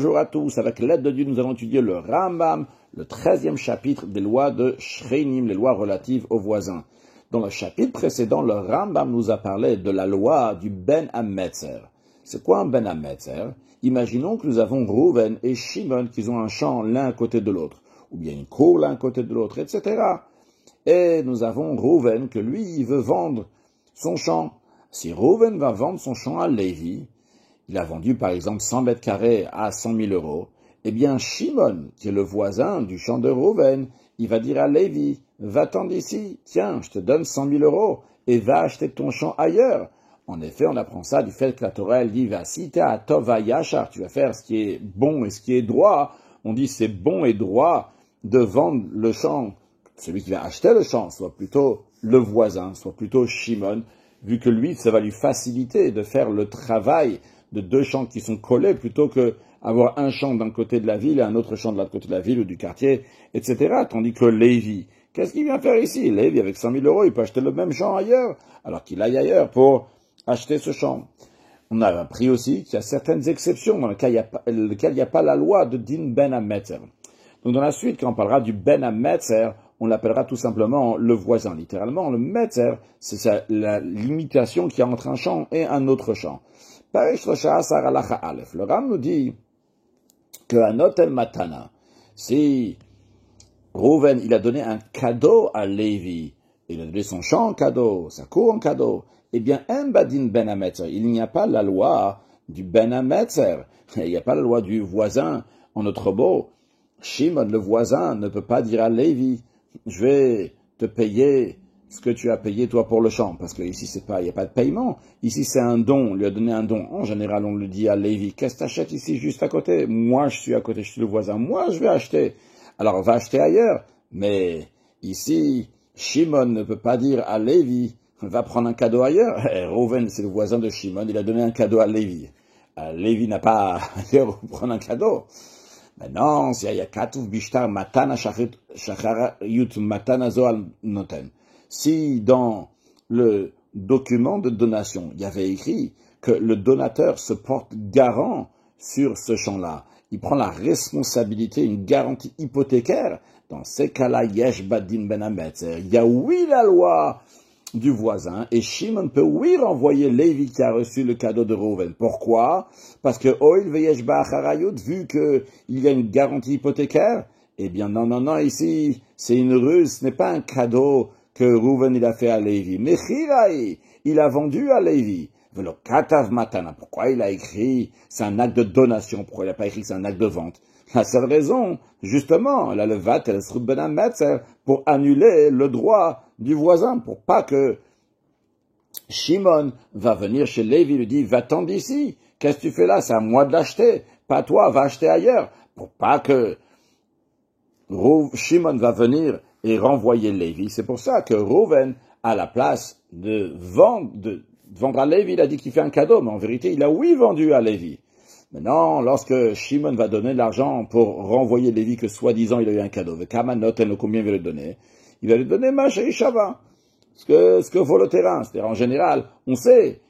Bonjour à tous, avec l'aide de Dieu, nous allons étudier le Rambam, le 13e chapitre des lois de Shreinim, les lois relatives aux voisins. Dans le chapitre précédent, le Rambam nous a parlé de la loi du Ben Hametzer. C'est quoi un Ben Hametzer? Imaginons que nous avons Reuven et Shimon qui ont un champ l'un à côté de l'autre, ou bien une cour l'un à côté de l'autre, etc. Et nous avons Reuven que lui, il veut vendre son champ. Si Reuven va vendre son champ à Lévi, il a vendu par exemple 100 mètres carrés à 100 000 euros, eh bien Shimon, qui est le voisin du champ de Reuven, il va dire à Lévi, va-t'en d'ici, tiens, je te donne 100 000 euros et va acheter ton champ ailleurs. En effet, on apprend ça du fait que la Torah, elle dit, va si t'es à Tova Yachar, tu vas faire ce qui est bon et ce qui est droit. On dit c'est bon et droit de vendre le champ. Celui qui va acheter le champ, soit plutôt le voisin, soit plutôt Shimon, vu que lui, ça va lui faciliter de faire le travail de deux champs qui sont collés, plutôt que avoir un champ d'un côté de la ville et un autre champ de l'autre côté de la ville ou du quartier, etc. Tandis que Lévi, qu'est-ce qu'il vient faire ici? Lévi, avec 100 000 euros, il peut acheter le même champ ailleurs, alors qu'il aille ailleurs pour acheter ce champ. On a appris aussi qu'il y a certaines exceptions dans lesquelles il n'y a pas la loi de Din Ben Hametzer. Donc dans la suite, quand on parlera du Ben Hametzer, on l'appellera tout simplement le voisin. Littéralement, le Metzer, c'est la limitation qu'il y a entre un champ et un autre champ. Le Ram nous dit qu'un Notel Matana, si Reuven, il a donné un cadeau à Lévi, il a donné son champ en cadeau, sa cour en cadeau, eh bien, Mbadin Ben Hametzer, il n'y a pas la loi du Ben Hametzer, il n'y a pas la loi du voisin. En notre mot, Shimon, le voisin, ne peut pas dire à Lévi, je vais te payer ce que tu as payé toi pour le champ, parce que ici il n'y a pas de paiement. Ici c'est un don, on lui a donné un don. En général, on le dit à Lévi, qu'est-ce que tu achètes ici juste à côté? Moi je suis à côté, je suis le voisin, moi je vais acheter. Alors va acheter ailleurs. Mais ici, Shimon ne peut pas dire à Lévi, va prendre un cadeau ailleurs. Reuven, c'est le voisin de Shimon, il a donné un cadeau à Lévi. Lévi n'a pas à dire prendre un cadeau. Maintenant, il y a Katuv Bishtar Matana Shacharayut Matana Zoal Noten. Si dans le document de donation, il y avait écrit que le donateur se porte garant sur ce champ-là, il prend la responsabilité, une garantie hypothécaire, dans ces cas-là, Yesh Badin Ben Hametzer, il y a oui la loi du voisin, et Shimon peut oui renvoyer Lévi qui a reçu le cadeau de Reuven. Pourquoi? Parce que Oil Veyesh Ba'acharayut, vu qu'il y a une garantie hypothécaire, eh bien non, ici, c'est une ruse, ce n'est pas un cadeau que Reuven il a fait à Lévi. Mechirai, il a vendu à Lévi. Velo Katav Matana, pourquoi il a écrit, c'est un acte de donation, pourquoi il n'a pas écrit c'est un acte de vente? La seule raison, justement, la levat el srut ben hametzer, pour annuler le droit du voisin, pour pas que Shimon va venir chez Lévi, lui dit, va-t'en d'ici, qu'est-ce que tu fais là? C'est à moi de l'acheter, pas toi, va acheter ailleurs, pour pas que Shimon va venir et renvoyer Lévi. C'est pour ça que Reuven, à la place de vendre à Lévi, il a dit qu'il fait un cadeau, mais en vérité, il a oui vendu à Lévi. Maintenant, lorsque Shimon va donner de l'argent pour renvoyer Lévi que soi-disant il a eu un cadeau, combien il va lui donner? Il va lui donner Shava, ce que vaut le terrain. C'est-à-dire, en général, on sait,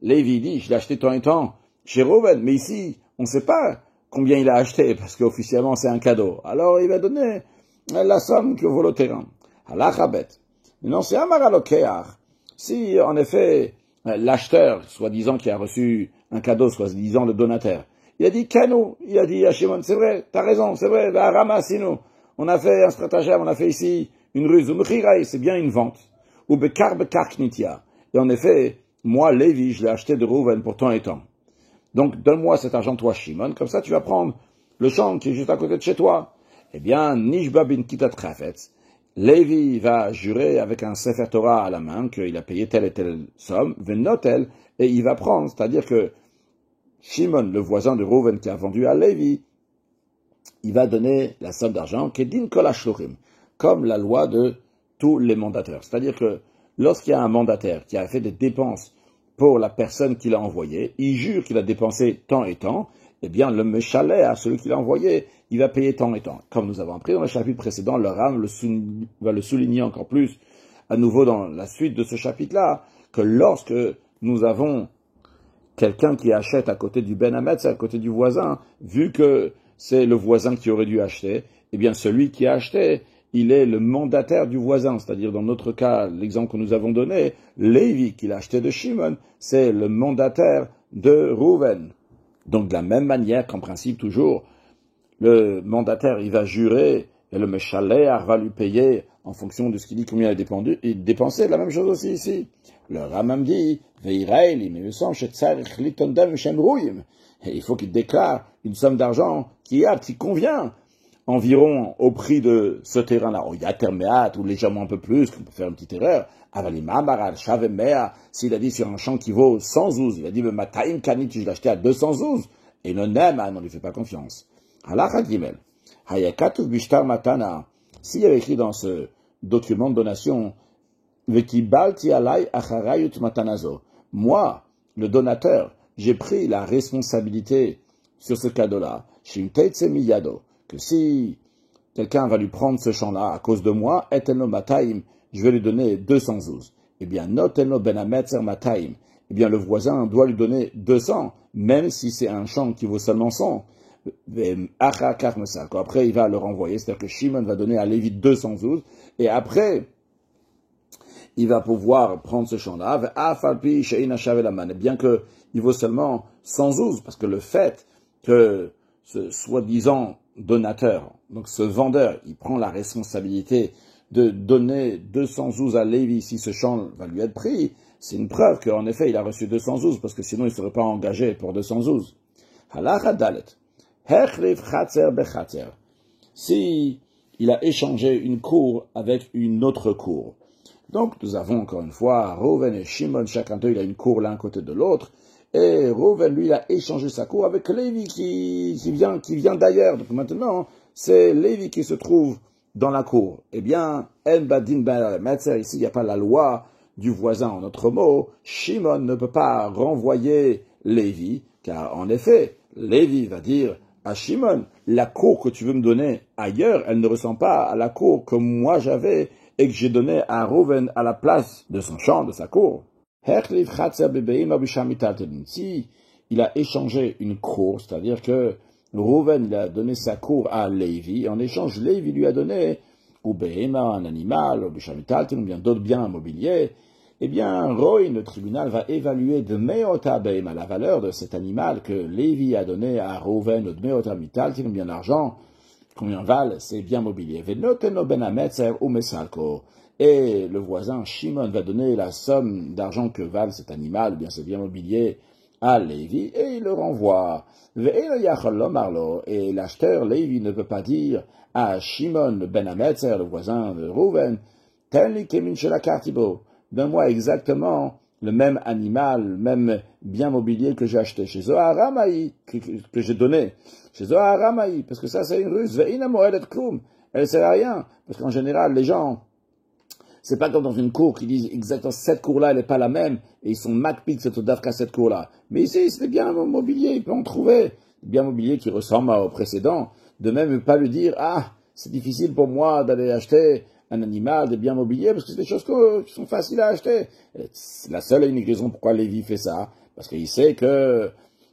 Lévi dit, je l'ai acheté tant et tant chez Reuven, mais ici, on ne sait pas combien il a acheté, parce qu'officiellement c'est un cadeau. Alors, il va donner la somme que vaut le terrain. Halachabet. Maintenant, c'est Amaralokeach. Si, en effet, l'acheteur, soi-disant qui a reçu un cadeau, soi-disant le donateur, il a dit Kanu, il a dit à Shimon, c'est vrai, t'as raison, c'est vrai, ramassez-nous. On a fait un stratagème, on a fait ici une ruse, c'est bien une vente. Ou bekar knitia. Et en effet, moi, Lévi, je l'ai acheté de Reuven pour tant et tant. Donc, donne-moi cet argent, toi, Shimon, comme ça tu vas prendre le champ qui est juste à côté de chez toi. Eh bien, Nishba bin Kitat Chafetz, Lévi va jurer avec un Sefer Torah à la main qu'il a payé telle et telle somme, Venotel, et il va prendre, c'est-à-dire que Shimon, le voisin de Reuven qui a vendu à Lévi, il va donner la somme d'argent, Kedin Kol Ashluchim, comme la loi de tous les mandataires. C'est-à-dire que lorsqu'il y a un mandataire qui a fait des dépenses pour la personne qui l'a envoyé, il jure qu'il a dépensé tant et tant, eh bien, le méchalet à celui qui l'a envoyé, il va payer tant et tant. Comme nous avons appris dans le chapitre précédent, le Ram va le souligner encore plus, à nouveau dans la suite de ce chapitre-là, que lorsque nous avons quelqu'un qui achète à côté du Ben Hametz, à côté du voisin, vu que c'est le voisin qui aurait dû acheter, eh bien celui qui a acheté, il est le mandataire du voisin, c'est-à-dire dans notre cas, l'exemple que nous avons donné, Lévi qui l'a acheté de Shimon, c'est le mandataire de Rouven. Donc de la même manière qu'en principe toujours, le mandataire il va jurer et le Meshaléach va lui payer en fonction de ce qu'il dit combien il a dépensé. La même chose aussi ici. Le Ramam dit, Veiraili, mais il me semble, et il faut qu'il déclare une somme d'argent qui convient environ au prix de ce terrain-là. Il y a termeat ou légèrement un peu plus, qu'on peut faire une petite erreur. S'il a dit sur un champ qui vaut 100 zouz, il a dit, Mataim Kanit, je l'ai acheté à 200 zouz, et le nem, on ne lui fait pas confiance. Halakha Gimel. Hayakatuf Bishtar Matana. S'il y avait écrit dans ce document de donation, Vekibalti alai acharayut matanazo. Moi, le donateur, j'ai pris la responsabilité sur ce cadeau-là. Shimteitse miyado. Que si quelqu'un va lui prendre ce champ-là à cause de moi, etelno mataim, je vais lui donner 200 zouz. Eh bien, notelno benametzer mataim. Eh bien, le voisin doit lui donner 200, même si c'est un champ qui vaut seulement 100. Après, il va le renvoyer, c'est-à-dire que Shimon va donner à Lévi 200 zouz, et après, il va pouvoir prendre ce champ-là, bien qu'il vaut seulement 100 zouz, parce que le fait que ce soi-disant donateur, donc ce vendeur, il prend la responsabilité de donner 200 zouz à Lévi si ce champ va lui être pris, c'est une preuve qu'en effet, il a reçu 200 zouz, parce que sinon il ne serait pas engagé pour 200 zouz. Halakha dalet. Si il a échangé une cour avec une autre cour. Donc, nous avons encore une fois Rouven et Shimon, chacun d'eux, il a une cour l'un côté de l'autre. Et Rouven, lui, il a échangé sa cour avec Lévi qui vient d'ailleurs. Donc maintenant, c'est Lévi qui se trouve dans la cour. Eh bien, En Badin Ben Metzer, ici, il n'y a pas la loi du voisin. En autre mot, Shimon ne peut pas renvoyer Lévi, car en effet, Lévi va dire à Shimon, la cour que tu veux me donner ailleurs, elle ne ressemble pas à la cour que moi j'avais et que j'ai donné à Rouven à la place de son champ, de sa cour. Si il a échangé une cour, c'est-à-dire que Rouven il a donné sa cour à Lévi, en échange Lévi lui a donné ou Behema, un animal, ou Bishamitalten, ou bien d'autres biens immobiliers, eh bien, Roy, le tribunal, va évaluer de Meota Behema, la valeur de cet animal que Lévi a donné à Rouven, de Meota Mitalten, ou bien l'argent, combien valent ces biens mobiliers. Venoteno ben Hametzer ou Mesalko. Et le voisin Shimon va donner la somme d'argent que valent cet animal, ou bien ce bien mobilier, à Lévi, et il le renvoie. Et l'acheteur Lévi ne peut pas dire à Shimon ben Hametzer, le voisin de Rouven, Tenli kemin shela kartibo. Donne-moi exactement le même animal, le même bien mobilier que j'ai acheté chez Zohar Ramaï, que j'ai donné chez Zohar Ramaï, parce que ça c'est une ruse. Ve'ina moedet klum. Elle sert à rien, parce qu'en général, les gens, c'est pas comme dans une cour qui disent exactement cette cour-là, elle n'est pas la même, et ils sont macpic cette dafka cette cour-là. Mais ici, c'est bien mobilier, il peut en trouver. Bien mobilier qui ressemble au précédent. De même, ne pas lui dire, ah, c'est difficile pour moi d'aller acheter un animal, des biens mobiliers, parce que c'est des choses qui sont faciles à acheter. Et la seule et unique raison pourquoi Lévi fait ça, parce qu'il sait que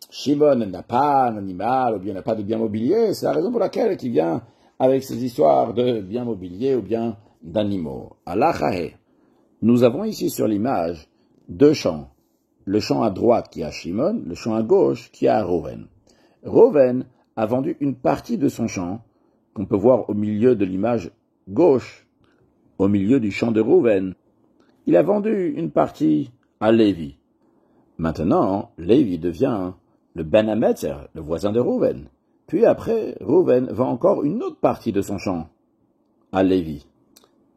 Shimon n'a pas un animal, ou bien n'a pas de biens mobiliers, c'est la raison pour laquelle il vient avec ces histoires de biens mobiliers ou bien d'animaux. Alachahe. Nous avons ici sur l'image deux champs. Le champ à droite qui a Shimon, le champ à gauche qui a Rouven. Rouven a vendu une partie de son champ, qu'on peut voir au milieu de l'image gauche, au milieu du champ de Rouven. Il a vendu une partie à Lévi. Maintenant, Lévi devient le Ben Hametzer, le voisin de Rouven. Puis après, Rouven vend encore une autre partie de son champ à Lévi.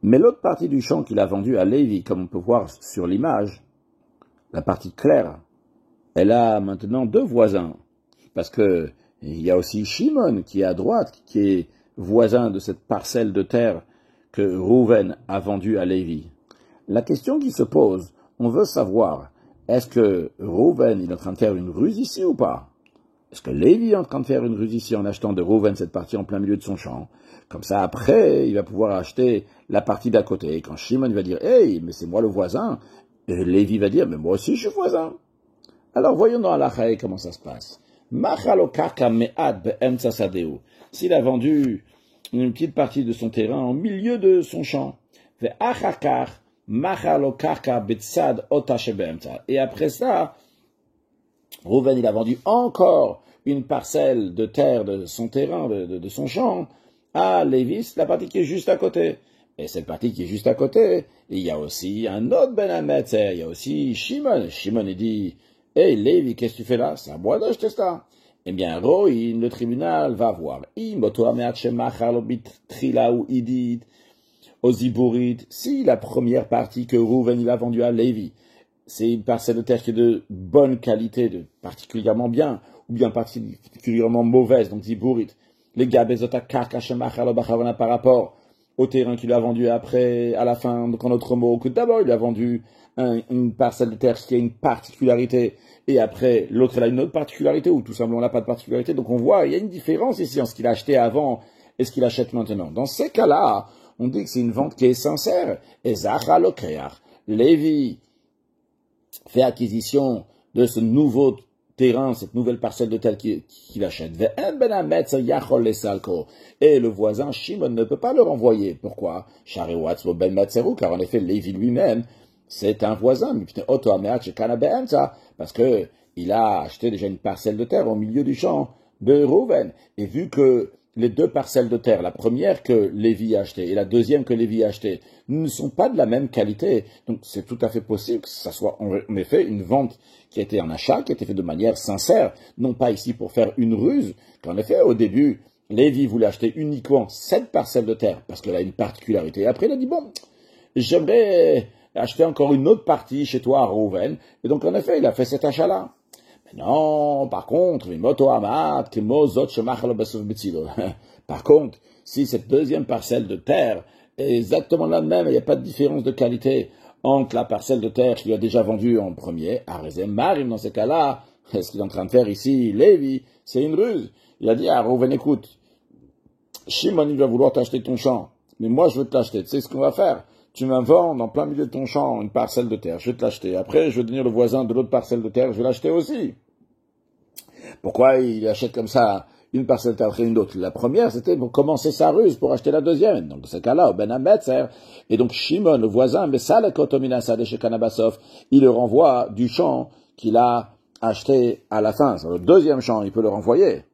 Mais l'autre partie du champ qu'il a vendu à Lévi, comme on peut voir sur l'image, la partie claire, elle a maintenant deux voisins. Parce que il y a aussi Shimon qui est à droite, qui est voisin de cette parcelle de terre que Rouven a vendue à Lévi. La question qui se pose, on veut savoir, est-ce que Rouven il est en train de faire une ruse ici ou pas? Est-ce que Lévi est en train de faire une ruse ici en achetant de Rouven cette partie en plein milieu de son champ? Comme ça, après, il va pouvoir acheter la partie d'à côté. Et quand Shimon va dire, hey, mais c'est moi le voisin, Lévi va dire, mais moi aussi je suis voisin. Alors voyons dans Halacha comment ça se passe. Machalo karka me'at be'emtsa sadeu. S'il a vendu une petite partie de son terrain au milieu de son champ, ve'achakar machalo karka be'tsad otache be'emtsa. Et après ça, Rouven, il a vendu encore une parcelle de terre de son terrain, de son champ, à Lévi, la partie qui est juste à côté. Et cette partie qui est juste à côté, il y a aussi un autre Ben Ametzer, il y a aussi Shimon. Shimon, il dit, hey, Lévi, qu'est-ce que tu fais là? C'est à moi d'acheter ça. Eh bien, Roïn, le tribunal, va voir. Si la première partie que Rouven, il a vendue à Lévi, c'est une parcelle de terre qui est de bonne qualité, de particulièrement bien, ou bien particulièrement mauvaise, donc Ziburit. Les gars, par rapport au terrain qu'il a vendu après, à la fin, donc en autre mot, que d'abord il a vendu une parcelle de terre qui a une particularité, et après l'autre elle a une autre particularité, ou tout simplement n'a pas de particularité. Donc on voit, il y a une différence ici en ce qu'il a acheté avant et ce qu'il achète maintenant. Dans ces cas-là, on dit que c'est une vente qui est sincère. Et Zachar Lokreach, Lévi fait acquisition de ce nouveau terrain, cette nouvelle parcelle de terre qu'il achète. Et le voisin Shimon ne peut pas le renvoyer. Pourquoi? Car en effet, Lévi lui-même, c'est un voisin. Parce que il a acheté déjà une parcelle de terre au milieu du champ de Rouven. Et vu que les deux parcelles de terre, la première que Lévi a achetée et la deuxième que Lévi a achetée, ne sont pas de la même qualité. Donc c'est tout à fait possible que ça soit en effet une vente qui a été un achat, qui a été fait de manière sincère, non pas ici pour faire une ruse, qu'en effet au début, Lévi voulait acheter uniquement cette parcelle de terre parce qu'elle a une particularité. Et après il a dit, bon, j'aimerais acheter encore une autre partie chez toi à Rouven. Et donc en effet, il a fait cet achat-là. Non, par contre, par contre, si cette deuxième parcelle de terre est exactement la même, il n'y a pas de différence de qualité entre la parcelle de terre qu'il a déjà vendue en premier, Marim, dans ce cas-là, ce qu'il est en train de faire ici, Lévi, c'est une ruse. Il a dit à Rouven, écoute, Shimon, il va vouloir t'acheter ton champ, mais moi, je veux te l'acheter. Tu sais ce qu'on va faire? Tu vas vendre en plein milieu de ton champ une parcelle de terre, je vais te l'acheter. Après, je vais devenir le voisin de l'autre parcelle de terre, je vais l'acheter aussi. Pourquoi il achète comme ça une parcelle de terre après une autre? La première, c'était pour commencer sa ruse, pour acheter la deuxième. Donc, dans ce cas-là, Ben Ametzer, et donc Shimon, le voisin, mais ça, le kotomina de chez Kanabasov, il le renvoie du champ qu'il a acheté à la fin. C'est le deuxième champ, il peut le renvoyer.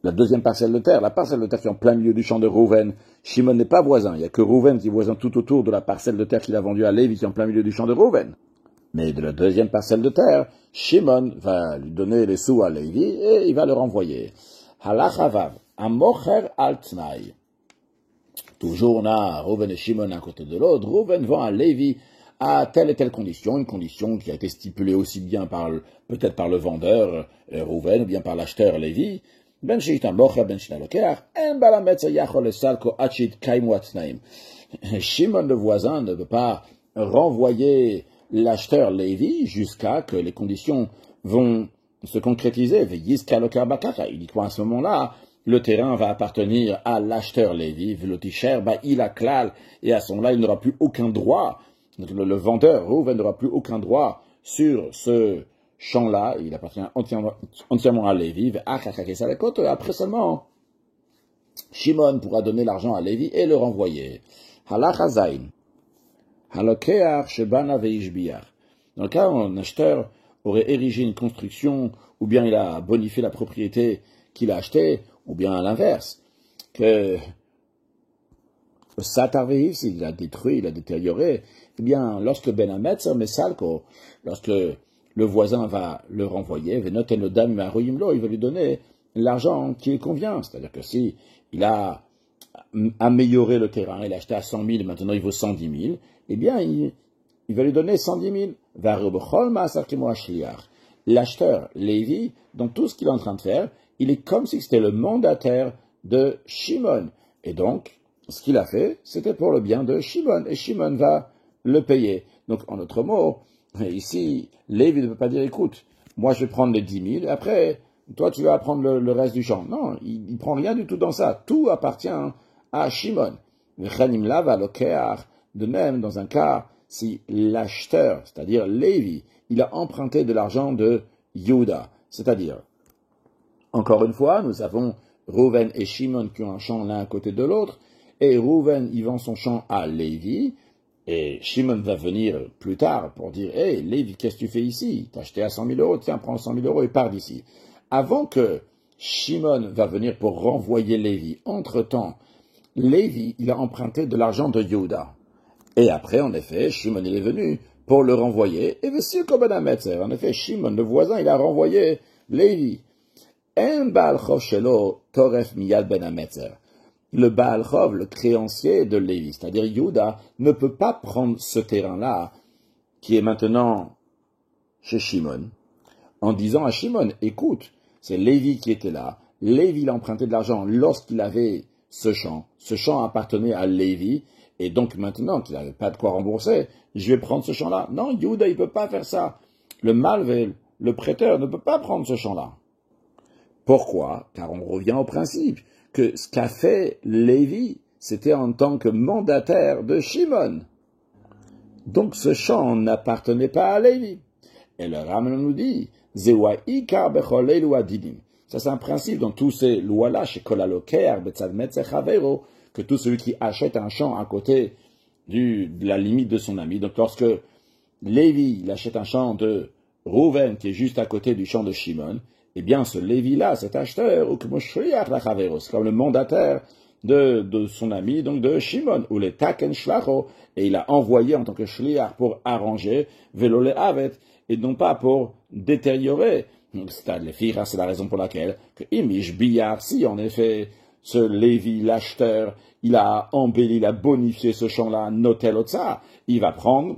La deuxième parcelle de terre, la parcelle de terre qui est en plein milieu du champ de Rouven. Shimon n'est pas voisin. Il n'y a que Rouven qui est voisin tout autour de la parcelle de terre qu'il a vendue à Lévi qui est en plein milieu du champ de Rouven. Mais de la deuxième parcelle de terre, Shimon va lui donner les sous à Lévi et il va le renvoyer. Halachavav, amocher al tnaï. Toujours on a Rouven et Shimon à côté de l'autre. Rouven vend à Lévi à telle et telle condition, une condition qui a été stipulée aussi bien peut-être par le vendeur Rouven ou bien par l'acheteur Lévi. Ben Shimon le voisin ne veut pas renvoyer l'acheteur Lévi jusqu'à que les conditions vont se concrétiser. Il dit qu'à ce moment-là, le terrain va appartenir à l'acheteur Lévi, il a klal, et à ce moment-là, il n'aura plus aucun droit. Donc, le vendeur Rouven n'aura plus aucun droit sur ce champ-là, il appartient entièrement à Lévi. Après seulement, Shimon pourra donner l'argent à Lévi et le renvoyer. Halachazain. Halokeach shebana veishbiach. Dans le cas où un acheteur aurait érigé une construction, ou bien il a bonifié la propriété qu'il a achetée, ou bien à l'inverse, que Satar veif, il a détruit, il a détérioré, eh bien, lorsque Ben Ametzer mesalko, lorsque le voisin va le renvoyer, il va lui donner l'argent qui lui convient. C'est-à-dire que si il a amélioré le terrain, il a acheté à 100 000, maintenant il vaut 110 000, eh bien, il va lui donner 110 000. L'acheteur, Lévi, dans tout ce qu'il est en train de faire, il est comme si c'était le mandataire de Shimon. Et donc, ce qu'il a fait, c'était pour le bien de Shimon. Et Shimon va le payer. Donc, en d'autres mots, ici, Lévi ne peut pas dire, écoute, moi je vais prendre les 10 000, et après, toi tu vas prendre le reste du champ. Non, il ne prend rien du tout dans ça. Tout appartient à Shimon. De même, dans un cas, si l'acheteur, c'est-à-dire Lévi, il a emprunté de l'argent de Yehuda. C'est-à-dire, encore une fois, nous avons Reuven et Shimon qui ont un champ l'un à côté de l'autre, et Reuven, il vend son champ à Lévi, et Shimon va venir plus tard pour dire, hey, Lévi, qu'est-ce que tu fais ici? T'as acheté à 100 000 euros, tiens, prends 100 000 euros et pars d'ici. Avant que Shimon va venir pour renvoyer Lévi, entre-temps, Lévi, il a emprunté de l'argent de Yehuda. Et après, en effet, Shimon, il est venu pour le renvoyer, et voici comme un Metzer. En effet, Shimon, le voisin, il a renvoyé Lévi. Un Baal Chov shelo toref miyad ben Ametzer. Le Baal Chov, le créancier de Lévi, c'est-à-dire Yehuda, ne peut pas prendre ce terrain-là, qui est maintenant chez Shimon, en disant à Shimon, écoute, c'est Lévi qui était là, Lévi a emprunté de l'argent lorsqu'il avait ce champ appartenait à Lévi, et donc maintenant qu'il n'avait pas de quoi rembourser, je vais prendre ce champ-là. Non, Yehuda, il ne peut pas faire ça. Le malvel, le prêteur, ne peut pas prendre ce champ-là. Pourquoi? Car on revient au principe que ce qu'a fait Lévi, c'était en tant que mandataire de Shimon. Donc ce champ n'appartenait pas à Lévi. Et le Rambam nous dit, Zewa ikar bechol elu adinim. Ça c'est un principe dans tous ces lois-là, chez Kolaloker, Betzad Metzer Chavero, que tout celui qui achète un champ à côté de la limite de son ami. Donc lorsque Lévi il achète un champ de Reuven qui est juste à côté du champ de Shimon, eh bien, ce Lévi-là, cet acheteur, ou comme shliach lachavero, c'est comme le mandataire de son ami, donc de Shimon, ou le taken shlacho, et il a envoyé en tant que shliach pour arranger, velo le avet, et non pas pour détériorer. C'est la raison pour laquelle, que imish biyar, si en effet, ce Lévi, l'acheteur, il a embelli, il a bonifié ce champ-là, notel otsa, il va prendre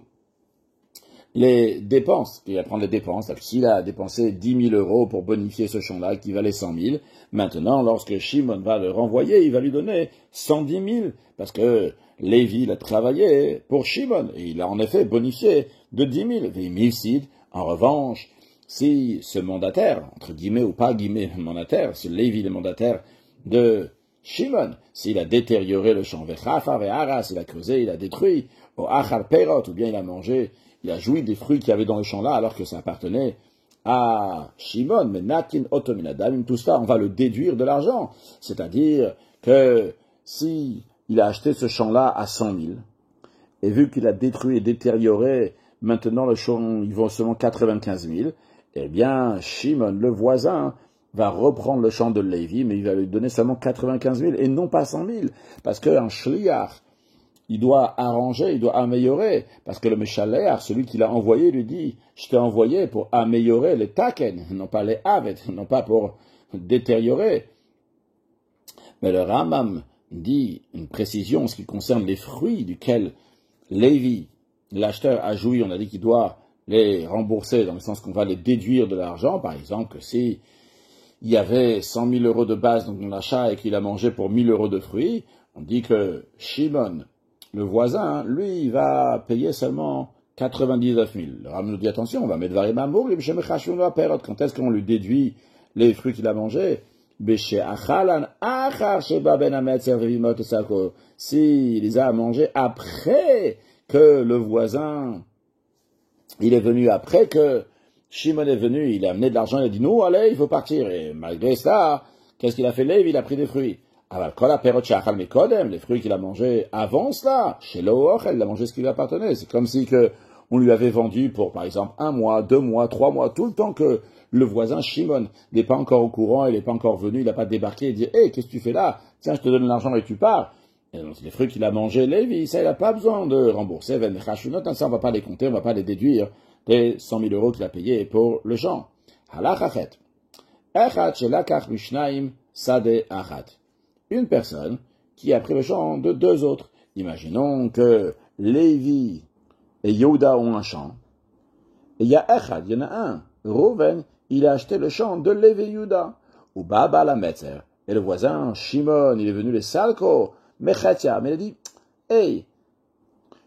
les dépenses, il va prendre les dépenses. S'il a dépensé 10 000 euros pour bonifier ce champ-là, qui valait 100 000, maintenant, lorsque Shimon va le renvoyer, il va lui donner 110 000, parce que Lévi, il a travaillé pour Shimon, et il a en effet bonifié de 10 000. Et Milsid, en revanche, si ce mandataire, entre guillemets ou pas guillemets mandataire, si Lévi est mandataire de Shimon, s'il a détérioré le champ, Vechafa, Veharas, il a creusé, il a détruit, au Achar Perot, ou bien il a mangé, il a joui des fruits qu'il y avait dans le champ-là, alors que ça appartenait à Shimon, mais Natin Otominadam, tout ça, on va le déduire de l'argent. C'est-à-dire que si il a acheté ce champ-là à 100 000, et vu qu'il a détruit et détérioré, maintenant le champ, il vaut seulement 95 000, eh bien, Shimon, le voisin, va reprendre le champ de Lévi, mais il va lui donner seulement 95 000 et non pas 100 000. Parce qu'un shliach, il doit arranger, il doit améliorer. Parce que le Meshaléach, celui qui l'a envoyé, lui dit, je t'ai envoyé pour améliorer les taken, non pas les avet, non pas pour détériorer. Mais le Rambam dit une précision en ce qui concerne les fruits duquel Lévi, l'acheteur, a joui. On a dit qu'il doit les rembourser dans le sens qu'on va les déduire de l'argent. Par exemple, que si il y avait 100 000 euros de base dans l'achat et qu'il a mangé pour 1 000 euros de fruits, on dit que Shimon, le voisin, lui, il va payer seulement 99 000. Le Rambam nous dit, attention, on va mettre Varim Amour, quand est-ce qu'on lui déduit les fruits qu'il a mangés? S'il les a mangés après que le voisin, il est venu après que Shimon est venu, il a amené de l'argent, il a dit, non, allez, il faut partir. Et malgré ça, qu'est-ce qu'il a fait, Lévi? Il a pris des fruits. Alors, les fruits qu'il a mangés avant cela, chez Lo'ochel, il a mangé ce qui lui appartenait. C'est comme si on lui avait vendu pour, par exemple, 1 mois, 2 mois, 3 mois, tout le temps que le voisin Shimon n'est pas encore au courant, il n'est pas encore venu, il n'a pas débarqué et dit, hey, qu'est-ce que tu fais là? Tiens, je te donne l'argent et tu pars. Et donc, les fruits qu'il a mangés, Lévi, ça, il n'a pas besoin de rembourser. Ça, on va pas les compter, on va pas les déduire des 100 000 euros qu'il a payés pour le champ. Halachachet. Echad shelakach mishnaim sade achat. Une personne qui a pris le champ de 2 autres. Imaginons que Lévi et Yehuda ont un champ. Et il y a Echad, il y en a un. Reuven, il a acheté le champ de Lévi et Yehuda. Ou Baba la Metzer. Et le voisin, Shimon, il est venu les Salko, Mechatia. Mais il a dit, hey,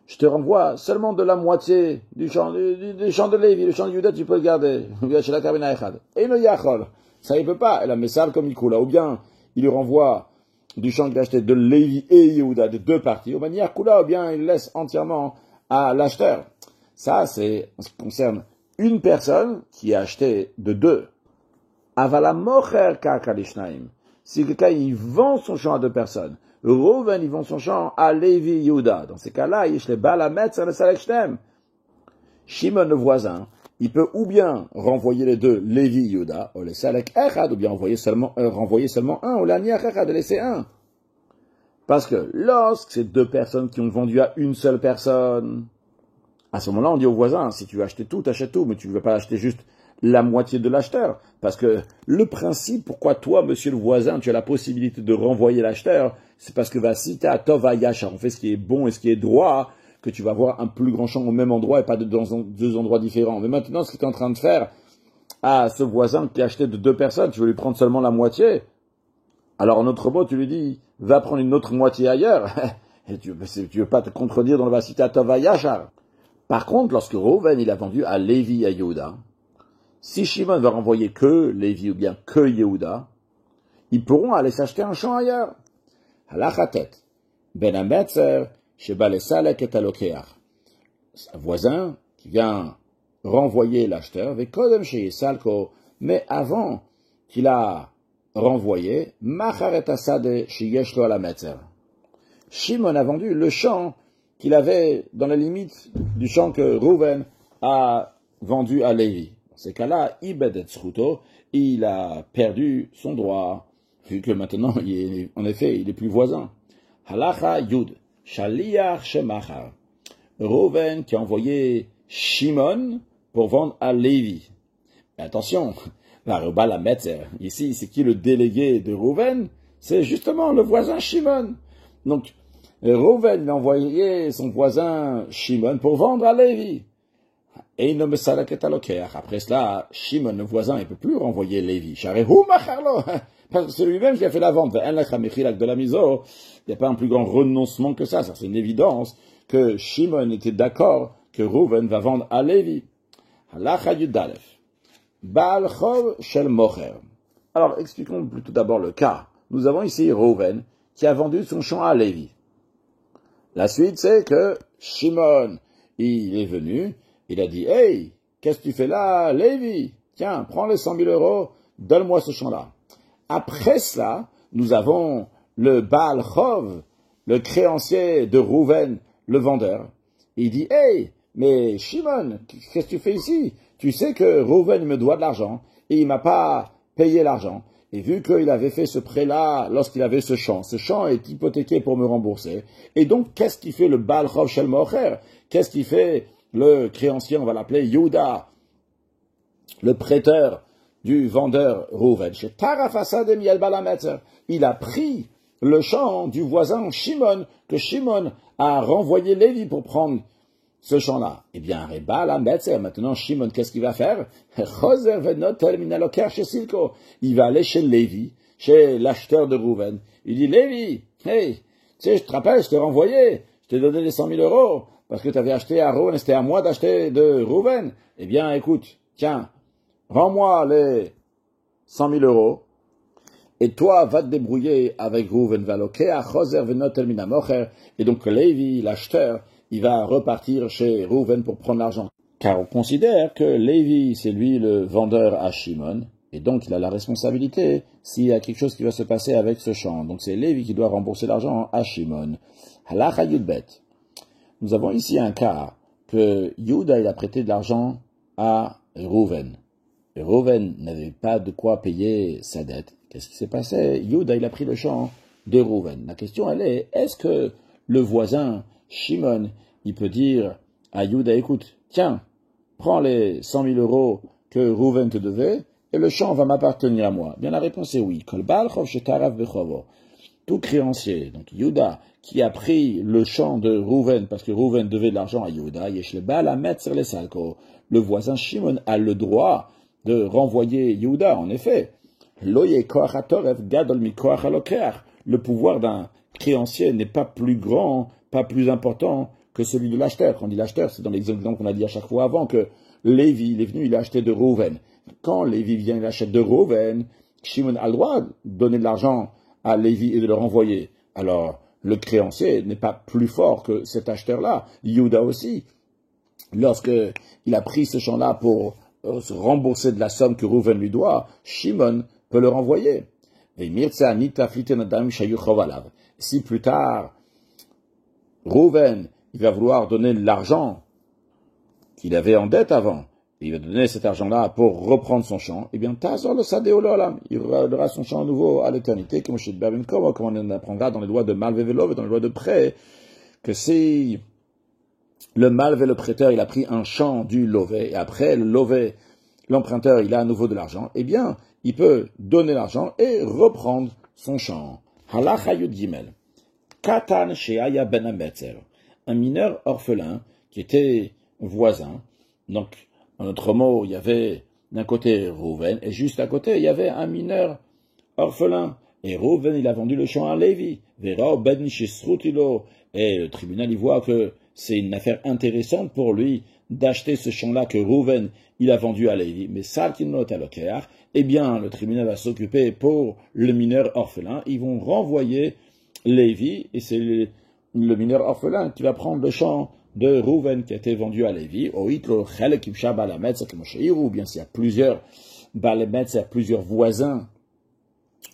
je te renvoie seulement de la moitié du champ de Lévi. Le champ de Yehuda, tu peux le garder. Et le Yachol. Ça, il peut pas. Et la Messal comme il coule. Ou bien, il lui renvoie du champ qu'il a acheté de Lévi et Yehuda, de 2 parties, ou manière Kula, ou bien il laisse entièrement à l'acheteur. Ça, c'est en ce qui concerne une personne qui a acheté de deux. Avala mocher karka lishnaim. Si quelqu'un il vend son champ à deux personnes, Reuven il vend son champ à Lévi Yehuda. Dans ces cas-là, yesh le bal hametz le salek shtem. Shimon le voisin, il peut ou bien renvoyer les deux Lévi Yehuda, ou le salek echad, ou bien renvoyer seulement un, ou l'aniach echad, de laisser un. Parce que lorsque c'est deux personnes qui ont vendu à une seule personne, à ce moment-là, on dit au voisin, si tu veux acheter tout, t'achètes tout, mais tu ne veux pas acheter juste la moitié de l'acheteur. Parce que le principe, pourquoi toi, monsieur le voisin, tu as la possibilité de renvoyer l'acheteur, c'est parce que vasita tova yachar, on fait ce qui est bon et ce qui est droit, que tu vas avoir un plus grand champ au même endroit et pas dans deux endroits différents. Mais maintenant, ce que tu es en train de faire à ce voisin qui a acheté de deux personnes, tu veux lui prendre seulement la moitié. Alors, en autre mot, tu lui dis, va prendre une autre moitié ailleurs. Et tu veux pas te contredire dans le vasita tova yachar. Par contre, lorsque Reuven, il a vendu à Lévi et à Yehuda, si Shimon va renvoyer que Lévi ou bien que Yehuda, ils pourront aller s'acheter un champ ailleurs. Halachatet, ben hametzer, sheba lesalek et alokeach. Un voisin qui vient renvoyer l'acheteur, vekodem sheyisalko, mais avant qu'il a renvoyé, machar et asade sheyesh lo ala metzer. Shimon a vendu le champ qu'il avait dans la limite du champ que Reuven a vendu à Lévi. Dans ces cas-là, ibed et zchuto, il a perdu son droit, vu que maintenant, en effet, il est plus voisin. Halacha yud, shaliach shemachar. Reuven qui a envoyé Shimon pour vendre à Lévi. Mais attention, la reba la metzer. Ici, c'est qui le délégué de Reuven? C'est justement le voisin Shimon. Donc, Reuven a envoyé son voisin Shimon pour vendre à Lévi. Et il ne me salaket alokeach. Après cela, Shimon, le voisin, il ne peut plus renvoyer Lévi. Parce que c'est lui-même qui a fait la vente. Il n'y a pas un plus grand renoncement que ça. Ça, c'est une évidence que Shimon était d'accord que Reuven va vendre à Lévi. Alors, expliquons plutôt d'abord le cas. Nous avons ici Reuven qui a vendu son champ à Lévi. La suite, c'est que Shimon, il est venu, il a dit, « Hey, qu'est-ce que tu fais là, Lévi? Tiens, prends les 100 000 euros, donne-moi ce champ-là. » Après cela, nous avons le Baal Chov, le créancier de Reuven, le vendeur. Il dit, « Hey, mais Shimon, qu'est-ce que tu fais ici? Tu sais que Reuven me doit de l'argent et il m'a pas payé l'argent. Et vu qu'il avait fait ce prêt-là lorsqu'il avait ce champ est hypothéqué pour me rembourser. Et donc, qu'est-ce qui fait le Baal Chov Shel Mocher? Qu'est-ce qui fait le créancier, on va l'appeler Yehuda, le prêteur du vendeur Reuven? Il a pris le champ du voisin Shimon, que Shimon a renvoyé Lévi pour prendre ce champ-là. Eh bien, maintenant, Shimon, qu'est-ce qu'il va faire? Il va aller chez Lévi, chez l'acheteur de Reuven. Il dit, Lévi, hey, tu sais, je te rappelle, je t'ai renvoyé, je t'ai donné les 100 000 euros, parce que tu avais acheté à Reuven, c'était à moi d'acheter de Reuven. Eh bien, écoute, tiens, rends-moi les 100 000 euros, et toi, va te débrouiller avec Reuven, et donc Lévi, l'acheteur, il va repartir chez Reuven pour prendre l'argent. Car on considère que Lévi, c'est lui le vendeur à Shimon, et donc il a la responsabilité s'il y a quelque chose qui va se passer avec ce champ. Donc c'est Lévi qui doit rembourser l'argent à Shimon. Halacha Yudbet. Nous avons ici un cas que Yehuda, il a prêté de l'argent à Reuven. Et Reuven n'avait pas de quoi payer sa dette. Qu'est-ce qui s'est passé? Yehuda, il a pris le champ de Reuven. La question, elle est-ce que le voisin Shimon, il peut dire à Yehuda, écoute, tiens, prends les 100 000 euros que Reuven te devait, et le champ va m'appartenir à moi. Bien, la réponse est oui. Tout créancier, donc Yehuda, qui a pris le champ de Reuven, parce que Reuven devait de l'argent à Yehuda, le voisin Shimon a le droit de renvoyer Yehuda, en effet. Le pouvoir d'un créancier n'est pas plus grand, pas plus important que celui de l'acheteur. Quand on dit l'acheteur, c'est dans l'exemple qu'on a dit à chaque fois avant que Lévi, il est venu, il a acheté de Reuven. Quand Lévi vient, il achète de Reuven, Shimon a le droit de donner de l'argent à Lévi et de le renvoyer. Alors, le créancier n'est pas plus fort que cet acheteur-là. Yehuda aussi. lorsqu'il a pris ce champ-là pour se rembourser de la somme que Rouven lui doit, Shimon peut le renvoyer. Si plus tard, Rouven, il va vouloir donner l'argent qu'il avait en dette avant, et il va donner cet argent-là pour reprendre son champ, eh bien, Tazor le Sadeo Olam, il donnera son champ à nouveau à l'éternité, comme on en apprendra dans les lois de Malvevelov et dans les lois de prêt, que si le malvé, le prêteur, il a pris un champ du lové, et après le lové, l'emprunteur, il a à nouveau de l'argent, eh bien, il peut donner l'argent et reprendre son champ. Halacha Yud Gimel. Katan Sheaya Ben Ametzer. Un mineur orphelin qui était voisin. Donc, en autre mot, il y avait d'un côté Rouven, et juste à côté, il y avait un mineur orphelin. Et Rouven, il a vendu le champ à Lévi. Vera Ben Shisrutilo. Et le tribunal, il voit que c'est une affaire intéressante pour lui d'acheter ce champ-là que Rouven, il a vendu à Lévi. Mais ça, qu'il note à l'Okéar, eh bien, le tribunal va s'occuper pour le mineur orphelin. Ils vont renvoyer Lévi, et c'est le mineur orphelin qui va prendre le champ de Rouven qui a été vendu à Lévi. Ou bien s'il y a plusieurs balametz, il y a plusieurs voisins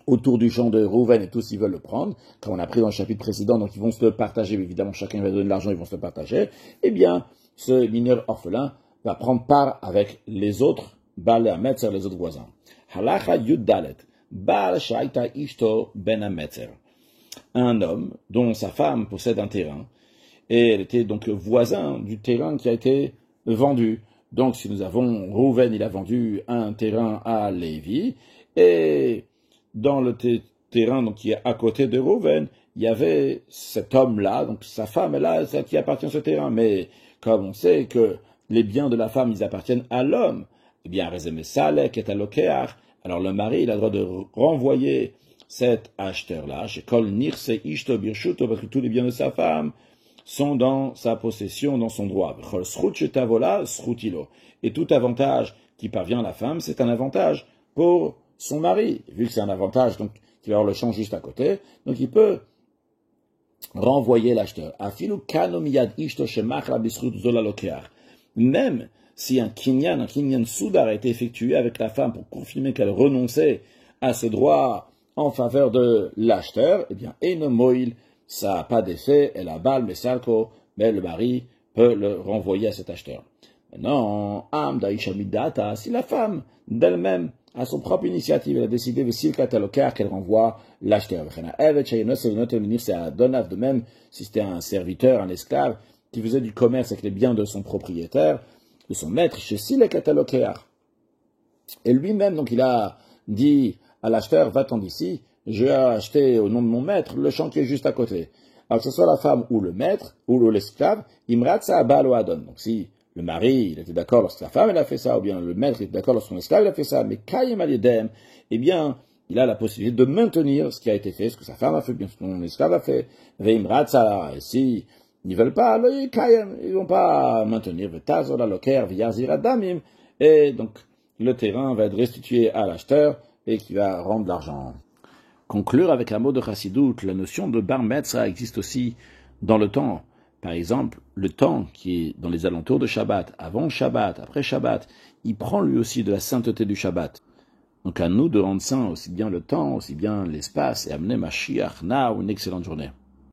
autour du champ de Rouven et tous ils veulent le prendre, comme on a pris dans le chapitre précédent, donc ils vont se le partager, évidemment chacun va donner de l'argent, ils vont se le partager, eh bien, ce mineur orphelin va prendre part avec les autres Baal Ametzer, les autres voisins. Halacha Yud Dalet, Baal Shaita Ishto Ben Ametzer. Un homme dont sa femme possède un terrain, et elle était donc voisin du terrain qui a été vendu. Donc si nous avons Rouven, il a vendu un terrain à Lévi, et dans le terrain donc, qui est à côté de Rouven, il y avait cet homme-là, donc sa femme est là, c'est à qui appartient ce terrain. Mais comme on sait que les biens de la femme, ils appartiennent à l'homme, eh bien, Rezeme Salek est à l'Okéar, alors le mari, il a le droit de renvoyer cet acheteur-là, chez Kol Nirse Ishto Birshuto, parce que tous les biens de sa femme sont dans sa possession, dans son droit. Et tout avantage qui parvient à la femme, c'est un avantage pour son mari, vu que c'est un avantage, donc il va avoir le champ juste à côté, donc il peut renvoyer l'acheteur. Même si un kinyan soudar a été effectué avec la femme pour confirmer qu'elle renonçait à ses droits en faveur de l'acheteur, eh bien, Enomoil, ça n'a pas d'effet, elle a bal, mais salko, mais le mari peut le renvoyer à cet acheteur. Maintenant, si la femme d'elle-même, à son propre initiative, elle a décidé qu'elle renvoie l'acheteur. De même, si c'était un serviteur, un esclave, qui faisait du commerce avec les biens de son propriétaire, de son maître, et lui-même, donc, il a dit à l'acheteur, va-t'en d'ici, je vais acheter au nom de mon maître le champ qui est juste à côté. Alors que ce soit la femme ou le maître, ou l'esclave, imratsa abal ou adon. Donc si le mari, il était d'accord lorsque la femme, elle a fait ça, ou bien le maître, il était d'accord lorsque son esclave, il a fait ça, mais kayem alidem, eh bien, il a la possibilité de maintenir ce qui a été fait, ce que sa femme a fait, bien ce que son esclave a fait. Veimratsa, et si ils veulent pas, alors kayem, ils vont pas maintenir, vetazola loker, viyazir adamim, et donc, le terrain va être restitué à l'acheteur, et qui va rendre l'argent. Conclure avec un mot de Chassidut, la notion de bar metzra existe aussi dans le temps. Par exemple, le temps qui est dans les alentours de Shabbat, avant Shabbat, après Shabbat, il prend lui aussi de la sainteté du Shabbat. Donc à nous de rendre saint aussi bien le temps, aussi bien l'espace, et amener Mashiach, na, une excellente journée.